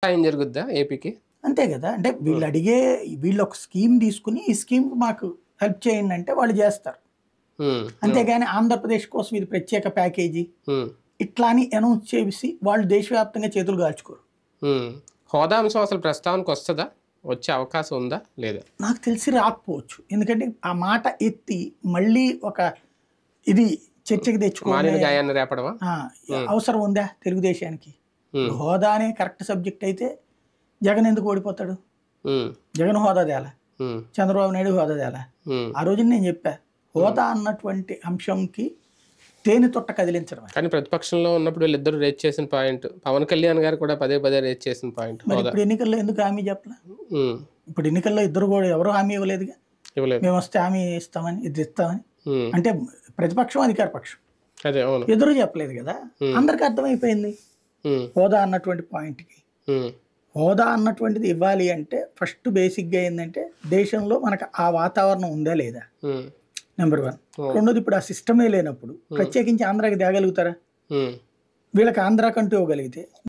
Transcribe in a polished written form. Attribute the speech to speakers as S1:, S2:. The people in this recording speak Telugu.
S1: ఏం జరుగుద్దా ఏపీకి?
S2: అంతే కదా. అంటే వీళ్ళు అడిగే వీళ్ళు ఒక స్కీమ్ తీసుకుని ఈ స్కీమ్ మాకు హెల్ప్ చేయండి అంటే వాళ్ళు చేస్తారు. అంతేగాని ఆంధ్రప్రదేశ్ కోసం ఇది ప్రత్యేక ప్యాకేజీ ఇట్లా అని అనౌన్స్ చేసి వాళ్ళు దేశవ్యాప్తంగా చేతులు కాల్చుకోరు.
S1: హోదా అంశం అసలు ప్రస్తావనకు వస్తుందా? వచ్చే అవకాశం ఉందా లేదా?
S2: నాకు తెలిసి రాకపోవచ్చు. ఎందుకంటే ఆ మాట ఎత్తి మళ్ళీ ఒక ఇది చర్చకి తెచ్చుకోవాలి.
S1: గాయాన్ని రేపడమా
S2: అవసరం ఉందా తెలుగుదేశానికి? హోదా అనే కరెక్ట్ సబ్జెక్ట్ అయితే జగన్ ఎందుకు ఓడిపోతాడు? జగన్ హోదా తేలా, చంద్రబాబు నాయుడు హోదా తేలా. ఆ రోజున నేను చెప్పా, హోదా అన్నటువంటి అంశంకి తేనె తొట్ట కదిలించడం.
S1: కానీ ప్రతిపక్షంలో ఉన్నప్పుడు వీళ్ళిద్దరు రేట్ చేసిన పాయింట్, పవన్ కళ్యాణ్ గారు కూడా పదే పదే రేట్ చేసిన పాయింట్.
S2: మరి ఇప్పుడు ఎన్నికల్లో ఎందుకు హామీ చెప్పలే? ఇప్పుడు ఎన్నికల్లో ఇద్దరు కూడా ఎవరు హామీ ఇవ్వలేదుగా. మేము వస్తే హామీ ఇస్తామని, ఇది ఇస్తామని. అంటే ప్రతిపక్షం అధికార పక్షం ఎదురు చెప్పలేదు కదా. అందరికి అర్థమైపోయింది హోదా అన్నటువంటి పాయింట్కి. హోదా అన్నటువంటిది ఇవ్వాలి అంటే ఫస్ట్ బేసిక్గా ఏంటంటే దేశంలో మనకు ఆ వాతావరణం ఉందా లేదా, నెంబర్ 1. రెండోది, ఇప్పుడు ఆ సిస్టమే లేనప్పుడు ప్రత్యేకించి ఆంధ్రాకి తేగలుగుతారా? వీళ్ళకి ఆంధ్రాకంటూ ఇవ్వగలిగితే